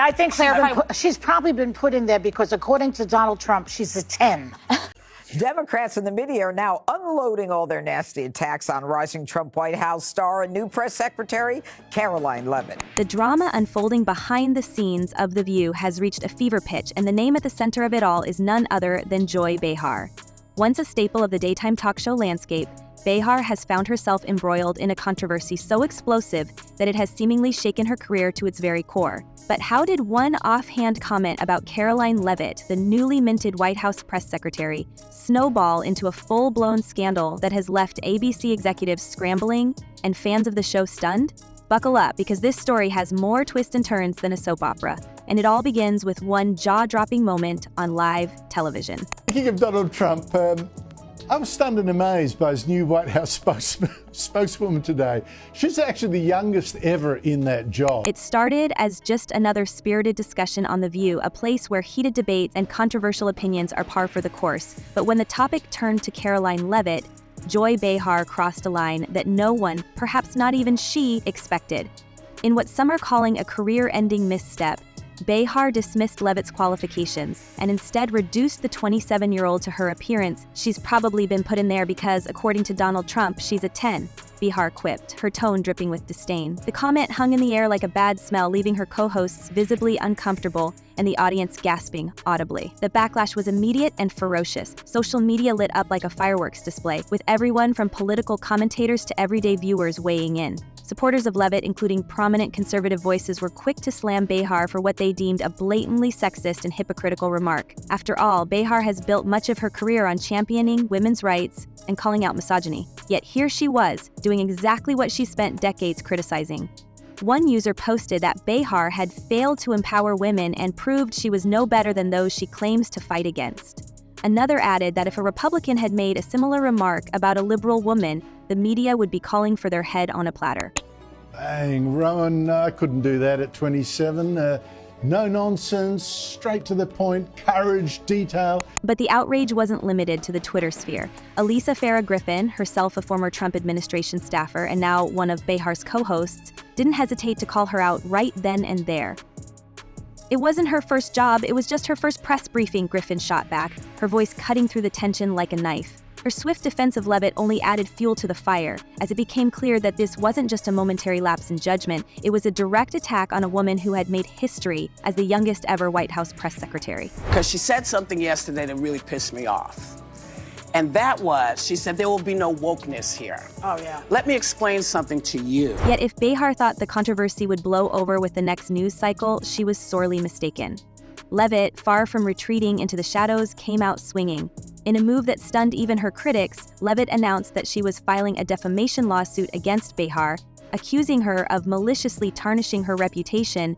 I think she's probably been put in there because, according to Donald Trump, she's a 10. Democrats and the media are now unloading all their nasty attacks on rising Trump White House star and new press secretary, Karoline Leavitt. The drama unfolding behind the scenes of The View has reached a fever pitch, and the name at the center of it all is none other than Joy Behar. Once a staple of the daytime talk show landscape, Behar has found herself embroiled in a controversy so explosive that it has seemingly shaken her career to its very core. But how did one offhand comment about Karoline Leavitt, the newly minted White House press secretary, snowball into a full-blown scandal that has left ABC executives scrambling and fans of the show stunned? Buckle up, because this story has more twists and turns than a soap opera, and it all begins with one jaw-dropping moment on live television. Speaking of Donald Trump, I was stunned and amazed by his new White House spokeswoman today. She's actually the youngest ever in that job. It started as just another spirited discussion on The View, a place where heated debates and controversial opinions are par for the course. But when the topic turned to Karoline Leavitt, Joy Behar crossed a line that no one, perhaps not even she, expected. In what some are calling a career-ending misstep, Behar dismissed Leavitt's qualifications and instead reduced the 27-year-old to her appearance. She's probably been put in there because, according to Donald Trump, she's a 10, Behar quipped, her tone dripping with disdain. The comment hung in the air like a bad smell, leaving her co-hosts visibly uncomfortable and the audience gasping audibly. The backlash was immediate and ferocious. Social media lit up like a fireworks display, with everyone from political commentators to everyday viewers weighing in. Supporters of Leavitt, including prominent conservative voices, were quick to slam Behar for what they deemed a blatantly sexist and hypocritical remark. After all, Behar has built much of her career on championing women's rights and calling out misogyny. Yet here she was, doing exactly what she spent decades criticizing. One user posted that Behar had failed to empower women and proved she was no better than those she claims to fight against. Another added that if a Republican had made a similar remark about a liberal woman, the media would be calling for their head on a platter. Bang, Rowan, I couldn't do that at 27. No nonsense, straight to the point, courage, detail. But the outrage wasn't limited to the Twitter sphere. Elisa Farah Griffin, herself a former Trump administration staffer and now one of Behar's co-hosts, didn't hesitate to call her out right then and there. It wasn't her first job, it was just her first press briefing, Griffin shot back, her voice cutting through the tension like a knife. Her swift defense of Leavitt only added fuel to the fire, as it became clear that this wasn't just a momentary lapse in judgment, it was a direct attack on a woman who had made history as the youngest ever White House press secretary. Because she said something yesterday that really pissed me off. And that was, she said, there will be no wokeness here. Oh, yeah. Let me explain something to you. Yet if Behar thought the controversy would blow over with the next news cycle, she was sorely mistaken. Leavitt, far from retreating into the shadows, came out swinging. In a move that stunned even her critics, Leavitt announced that she was filing a defamation lawsuit against Behar, accusing her of maliciously tarnishing her reputation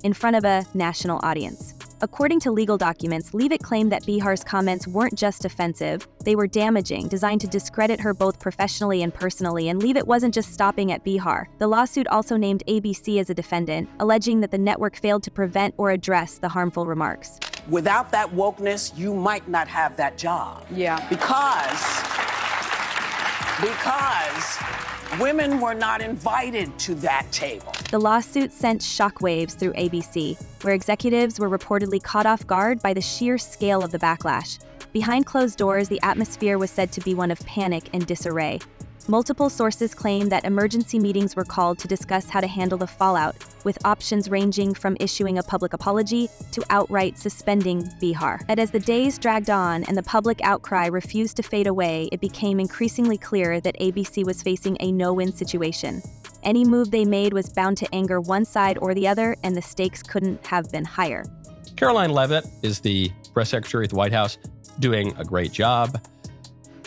in front of a national audience. According to legal documents, Leavitt claimed that Behar's comments weren't just offensive, they were damaging, designed to discredit her both professionally and personally, and Leavitt wasn't just stopping at Behar. The lawsuit also named ABC as a defendant, alleging that the network failed to prevent or address the harmful remarks. Without that wokeness, you might not have that job. Yeah. Because women were not invited to that table. The lawsuit sent shockwaves through ABC, where executives were reportedly caught off guard by the sheer scale of the backlash. Behind closed doors, the atmosphere was said to be one of panic and disarray. Multiple sources claim that emergency meetings were called to discuss how to handle the fallout, with options ranging from issuing a public apology to outright suspending Behar. And as the days dragged on and the public outcry refused to fade away, it became increasingly clear that ABC was facing a no-win situation. Any move they made was bound to anger one side or the other, and the stakes couldn't have been higher. Karoline Leavitt is the press secretary at the White House, doing a great job.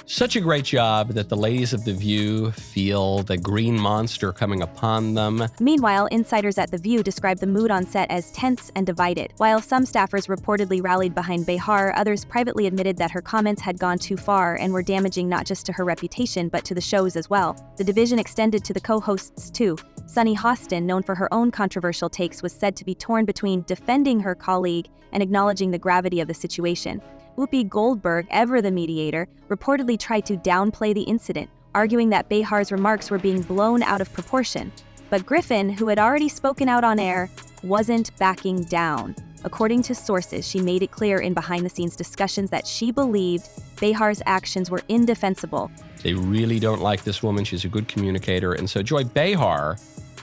Such a great job that the ladies of The View feel the green monster coming upon them. Meanwhile, insiders at The View described the mood on set as tense and divided. While some staffers reportedly rallied behind Behar, others privately admitted that her comments had gone too far and were damaging not just to her reputation, but to the shows as well. The division extended to the co-hosts too. Sunny Hostin, known for her own controversial takes, was said to be torn between defending her colleague and acknowledging the gravity of the situation. Whoopi Goldberg, ever the mediator, reportedly tried to downplay the incident, arguing that Behar's remarks were being blown out of proportion. But Griffin, who had already spoken out on air, wasn't backing down. According to sources, she made it clear in behind-the-scenes discussions that she believed Behar's actions were indefensible. They really don't like this woman. She's a good communicator. And so Joy Behar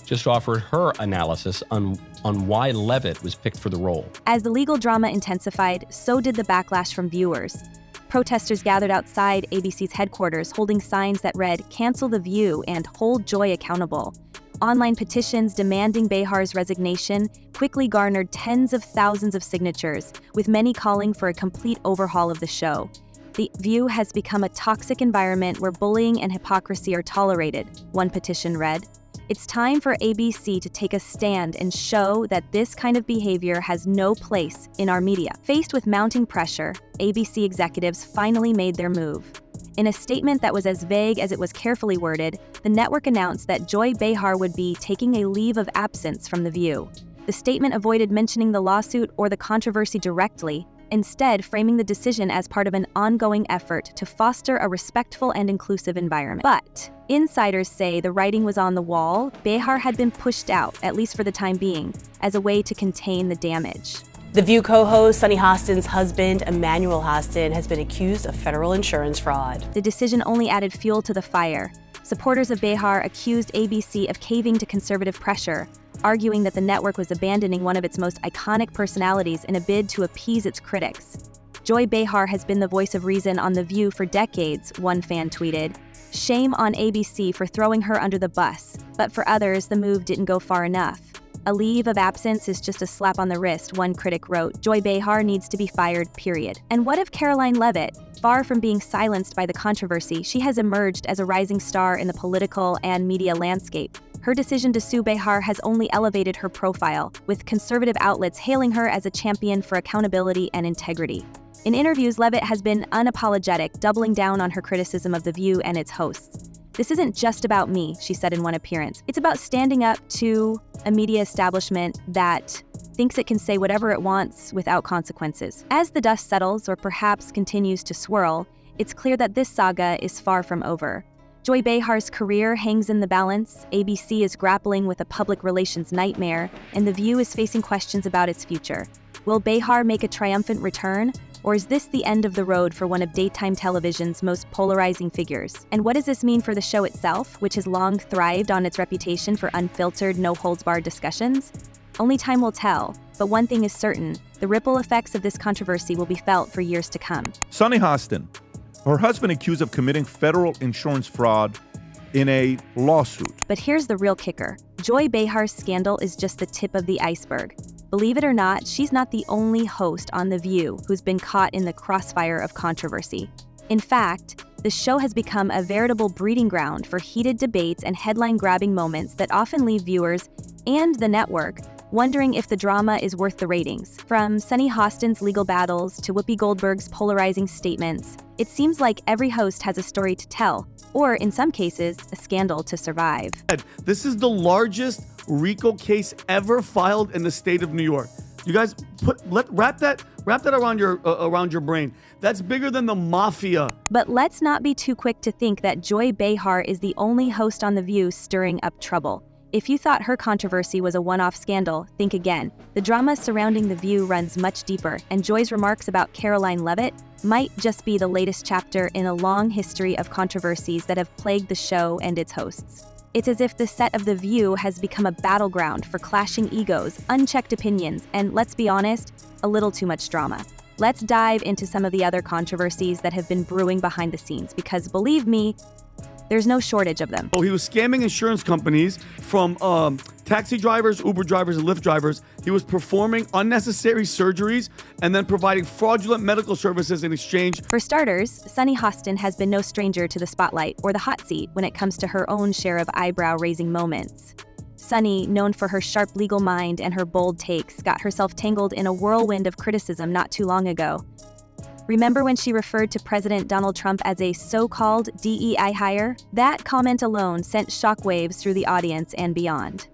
just offered her analysis on why Leavitt was picked for the role. As the legal drama intensified, so did the backlash from viewers. Protesters gathered outside ABC's headquarters holding signs that read, "Cancel the View" and "Hold Joy accountable." Online petitions demanding Behar's resignation quickly garnered tens of thousands of signatures, with many calling for a complete overhaul of the show. The View has become a toxic environment where bullying and hypocrisy are tolerated, one petition read. It's time for ABC to take a stand and show that this kind of behavior has no place in our media. Faced with mounting pressure, ABC executives finally made their move. In a statement that was as vague as it was carefully worded, the network announced that Joy Behar would be taking a leave of absence from The View. The statement avoided mentioning the lawsuit or the controversy directly, instead framing the decision as part of an ongoing effort to foster a respectful and inclusive environment. But insiders say the writing was on the wall. Behar had been pushed out, at least for the time being, as a way to contain the damage. The View co-host Sunny Hostin's husband, Emmanuel Hostin, has been accused of federal insurance fraud. The decision only added fuel to the fire. Supporters of Behar accused ABC of caving to conservative pressure, arguing that the network was abandoning one of its most iconic personalities in a bid to appease its critics. Joy Behar has been the voice of reason on The View for decades, one fan tweeted. Shame on ABC for throwing her under the bus, but for others, the move didn't go far enough. A leave of absence is just a slap on the wrist, one critic wrote. Joy Behar needs to be fired, period. And what of Karoline Leavitt? Far from being silenced by the controversy, she has emerged as a rising star in the political and media landscape. Her decision to sue Behar has only elevated her profile, with conservative outlets hailing her as a champion for accountability and integrity. In interviews, Leavitt has been unapologetic, doubling down on her criticism of The View and its hosts. "This isn't just about me," she said in one appearance. "It's about standing up to a media establishment that thinks it can say whatever it wants without consequences." As the dust settles, or perhaps continues to swirl, it's clear that this saga is far from over. Joy Behar's career hangs in the balance, ABC is grappling with a public relations nightmare, and The View is facing questions about its future. Will Behar make a triumphant return? Or is this the end of the road for one of daytime television's most polarizing figures? And what does this mean for the show itself, which has long thrived on its reputation for unfiltered, no-holds-barred discussions? Only time will tell, but one thing is certain, the ripple effects of this controversy will be felt for years to come. Sunny Hostin, her husband accused of committing federal insurance fraud in a lawsuit. But here's the real kicker. Joy Behar's scandal is just the tip of the iceberg. Believe it or not, she's not the only host on The View who's been caught in the crossfire of controversy. In fact, the show has become a veritable breeding ground for heated debates and headline-grabbing moments that often leave viewers and the network wondering if the drama is worth the ratings. From Sunny Hostin's legal battles to Whoopi Goldberg's polarizing statements, it seems like every host has a story to tell, or in some cases, a scandal to survive. This is the largest RICO case ever filed in the state of New York. You guys wrap that around your brain. That's bigger than the mafia. But let's not be too quick to think that Joy Behar is the only host on The View stirring up trouble. If you thought her controversy was a one-off scandal, think again. The drama surrounding The View runs much deeper, and Joy's remarks about Karoline Leavitt might just be the latest chapter in a long history of controversies that have plagued the show and its hosts. It's as if the set of The View has become a battleground for clashing egos, unchecked opinions, and, let's be honest, a little too much drama. Let's dive into some of the other controversies that have been brewing behind the scenes, because believe me, there's no shortage of them. Oh, he was scamming insurance companies from taxi drivers, Uber drivers, and Lyft drivers. He was performing unnecessary surgeries and then providing fraudulent medical services in exchange. For starters, Sunny Hostin has been no stranger to the spotlight or the hot seat when it comes to her own share of eyebrow-raising moments. Sunny, known for her sharp legal mind and her bold takes, got herself tangled in a whirlwind of criticism not too long ago. Remember when she referred to President Donald Trump as a so-called DEI hire? That comment alone sent shockwaves through the audience and beyond.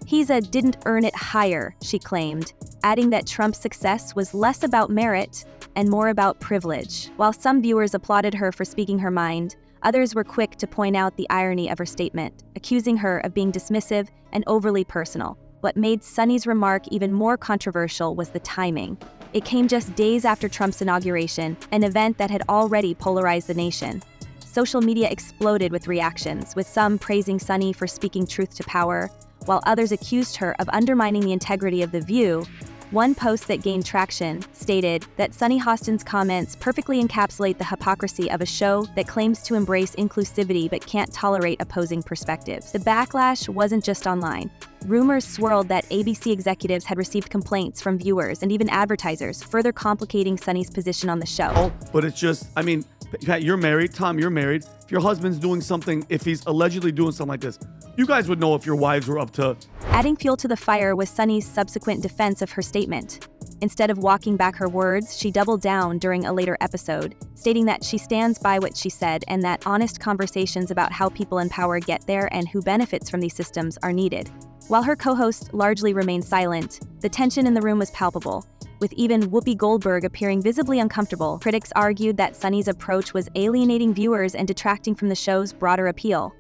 "He's a didn't-earn-it hire," she claimed, adding that Trump's success was less about merit and more about privilege. While some viewers applauded her for speaking her mind, Others were quick to point out the irony of her statement, accusing her of being dismissive and overly personal. What made Sunny's remark even more controversial was the timing. It came just days after Trump's inauguration, an event that had already polarized the nation. Social media exploded with reactions, with some praising Sunny for speaking truth to power, while others accused her of undermining the integrity of The View. One post that gained traction stated that Sunny Hostin's comments perfectly encapsulate the hypocrisy of a show that claims to embrace inclusivity but can't tolerate opposing perspectives. The backlash wasn't just online. Rumors swirled that ABC executives had received complaints from viewers and even advertisers, further complicating Sunny's position on the show. But it's just, I mean, Pat, you're married. Tom, you're married. If your husband's doing something, if he's allegedly doing something like this, you guys would know if your wives were up to... Adding fuel to the fire was Sunny's subsequent defense of her statement. Instead of walking back her words, she doubled down during a later episode, stating that she stands by what she said and that honest conversations about how people in power get there and who benefits from these systems are needed. While her co-host largely remained silent, the tension in the room was palpable, with even Whoopi Goldberg appearing visibly uncomfortable. Critics argued that Sunny's approach was alienating viewers and detracting from the show's broader appeal.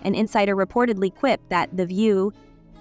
An insider reportedly quipped that The View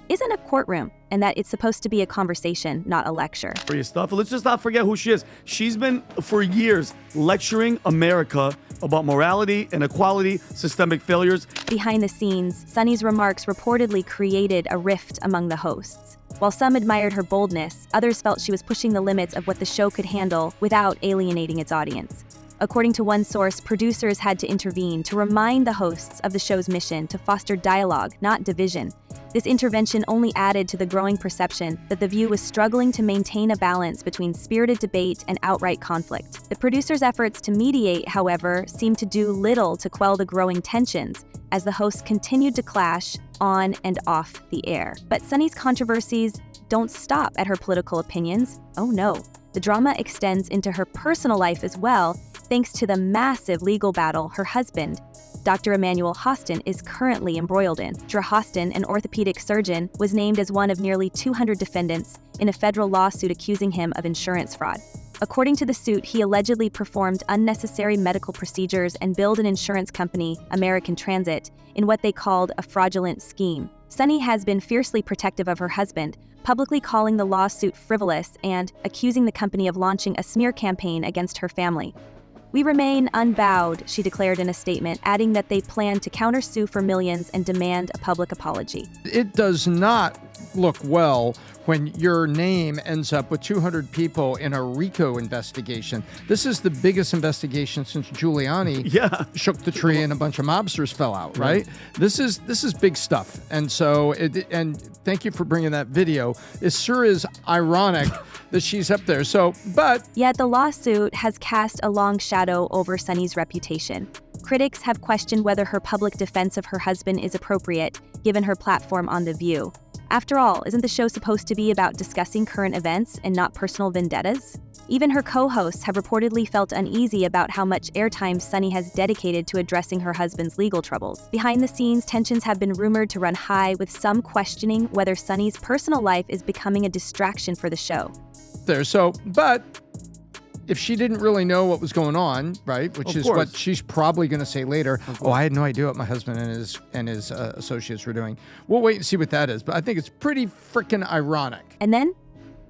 isn't a courtroom and that it's supposed to be a conversation, not a lecture. For your stuff. Let's just not forget who she is. She's been, for years, lecturing America about morality, inequality, systemic failures. Behind the scenes, Sunny's remarks reportedly created a rift among the hosts. While some admired her boldness, others felt she was pushing the limits of what the show could handle without alienating its audience. According to one source, producers had to intervene to remind the hosts of the show's mission to foster dialogue, not division. This intervention only added to the growing perception that The View was struggling to maintain a balance between spirited debate and outright conflict. The producers' efforts to mediate, however, seemed to do little to quell the growing tensions, as the hosts continued to clash on and off the air. But Sunny's controversies don't stop at her political opinions. Oh no, the drama extends into her personal life as well, thanks to the massive legal battle her husband, Dr. Emmanuel Hostin, is currently embroiled in. Dr. Hostin, an orthopedic surgeon, was named as one of nearly 200 defendants in a federal lawsuit accusing him of insurance fraud. According to the suit, he allegedly performed unnecessary medical procedures and billed an insurance company, American Transit, in what they called a fraudulent scheme. Sunny has been fiercely protective of her husband, publicly calling the lawsuit frivolous and accusing the company of launching a smear campaign against her family. "We remain unbowed," she declared in a statement, adding that they plan to countersue for millions and demand a public apology. It does not look well when your name ends up with 200 people in a RICO investigation. This is the biggest investigation since Giuliani shook the tree and a bunch of mobsters fell out, right? This is big stuff. And so, and thank you for bringing that video. It sure is ironic that she's up there. So, but... Yet the lawsuit has cast a long shadow over Sunny's reputation. Critics have questioned whether her public defense of her husband is appropriate, given her platform on The View. After all, isn't the show supposed to be about discussing current events and not personal vendettas? Even her co-hosts have reportedly felt uneasy about how much airtime Sunny has dedicated to addressing her husband's legal troubles. Behind the scenes, tensions have been rumored to run high, with some questioning whether Sunny's personal life is becoming a distraction for the show. But if she didn't really know what was going on, right, which is what she's probably going to say later, oh, I had no idea what my husband and his associates were doing. We'll wait and see what that is, but I think it's pretty freaking ironic. And then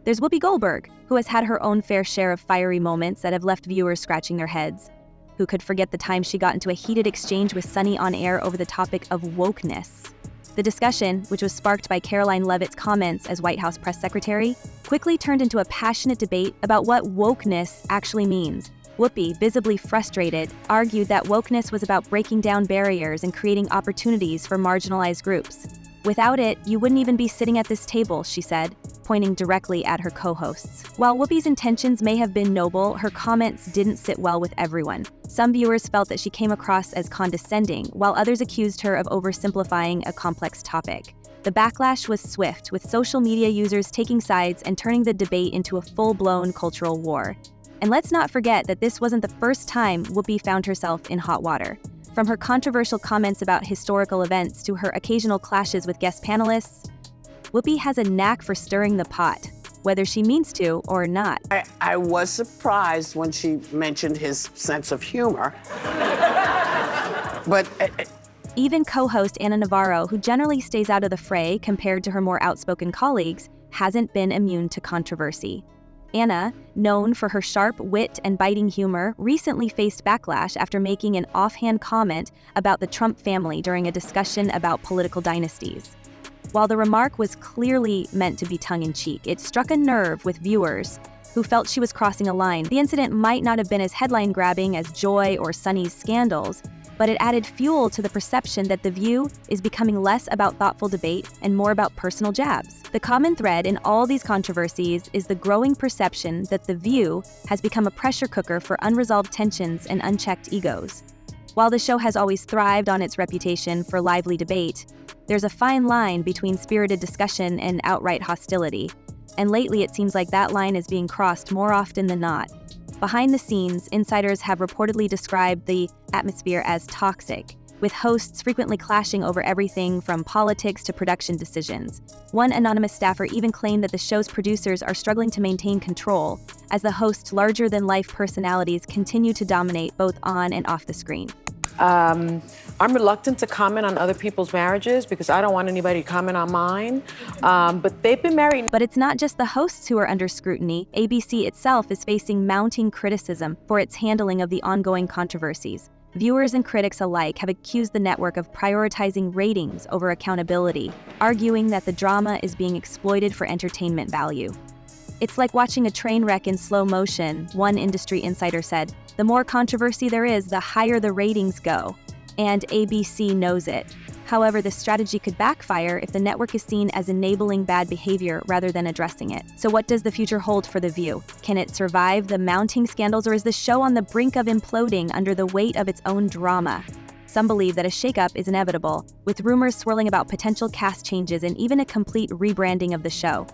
there's Whoopi Goldberg, who has had her own fair share of fiery moments that have left viewers scratching their heads. Who could forget the time she got into a heated exchange with Sunny on air over the topic of wokeness? The discussion, which was sparked by Karoline Leavitt's comments as White House press secretary, quickly turned into a passionate debate about what wokeness actually means. Whoopi, visibly frustrated, argued that wokeness was about breaking down barriers and creating opportunities for marginalized groups. Without it, you wouldn't even be sitting at this table, she said, pointing directly at her co-hosts. While Whoopi's intentions may have been noble, her comments didn't sit well with everyone. Some viewers felt that she came across as condescending, while others accused her of oversimplifying a complex topic. The backlash was swift, with social media users taking sides and turning the debate into a full-blown cultural war. And let's not forget that this wasn't the first time Whoopi found herself in hot water. From her controversial comments about historical events to her occasional clashes with guest panelists, Whoopi has a knack for stirring the pot, whether she means to or not. I was surprised when she mentioned his sense of humor. But Even co-host Anna Navarro, who generally stays out of the fray compared to her more outspoken colleagues, hasn't been immune to controversy. Anna, known for her sharp wit and biting humor, recently faced backlash after making an offhand comment about the Trump family during a discussion about political dynasties. While the remark was clearly meant to be tongue-in-cheek, it struck a nerve with viewers who felt she was crossing a line. The incident might not have been as headline-grabbing as Joy or Sunny's scandals, but it added fuel to the perception that The View is becoming less about thoughtful debate and more about personal jabs. The common thread in all these controversies is the growing perception that The View has become a pressure cooker for unresolved tensions and unchecked egos. While the show has always thrived on its reputation for lively debate, there's a fine line between spirited discussion and outright hostility, and lately it seems like that line is being crossed more often than not. Behind the scenes, insiders have reportedly described the atmosphere as toxic, with hosts frequently clashing over everything from politics to production decisions. One anonymous staffer even claimed that the show's producers are struggling to maintain control, as the host's larger-than-life personalities continue to dominate both on and off the screen. I'm reluctant to comment on other people's marriages because I don't want anybody to comment on mine. But they've been married. But it's not just the hosts who are under scrutiny. ABC itself is facing mounting criticism for its handling of the ongoing controversies. Viewers and critics alike have accused the network of prioritizing ratings over accountability, arguing that the drama is being exploited for entertainment value. It's like watching a train wreck in slow motion, one industry insider said. The more controversy there is, the higher the ratings go. And ABC knows it. However, this strategy could backfire if the network is seen as enabling bad behavior rather than addressing it. So what does the future hold for The View? Can it survive the mounting scandals, or is the show on the brink of imploding under the weight of its own drama? Some believe that a shakeup is inevitable, with rumors swirling about potential cast changes and even a complete rebranding of the show.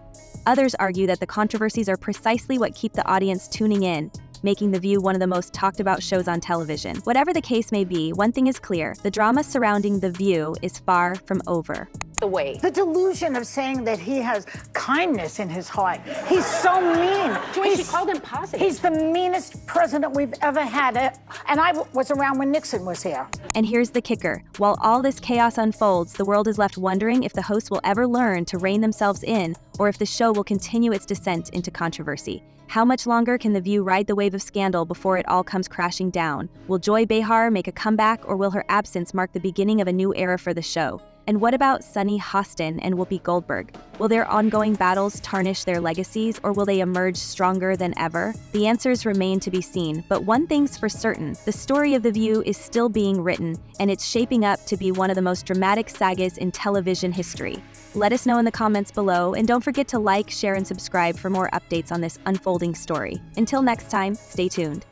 Others argue that the controversies are precisely what keep the audience tuning in, making The View one of the most talked about shows on television. Whatever the case may be, one thing is clear: the drama surrounding The View is far from over. The delusion of saying that he has kindness in his heart. He's so mean. Joy, she called him positive. He's the meanest president we've ever had. And I was around when Nixon was here. And here's the kicker. While all this chaos unfolds, the world is left wondering if the hosts will ever learn to rein themselves in, or if the show will continue its descent into controversy. How much longer can The View ride the wave of scandal before it all comes crashing down? Will Joy Behar make a comeback, or will her absence mark the beginning of a new era for the show? And what about Sunny Hostin and Whoopi Goldberg? Will their ongoing battles tarnish their legacies, or will they emerge stronger than ever? The answers remain to be seen, but one thing's for certain: the story of The View is still being written, and it's shaping up to be one of the most dramatic sagas in television history. Let us know in the comments below, and don't forget to like, share, and subscribe for more updates on this unfolding story. Until next time, stay tuned.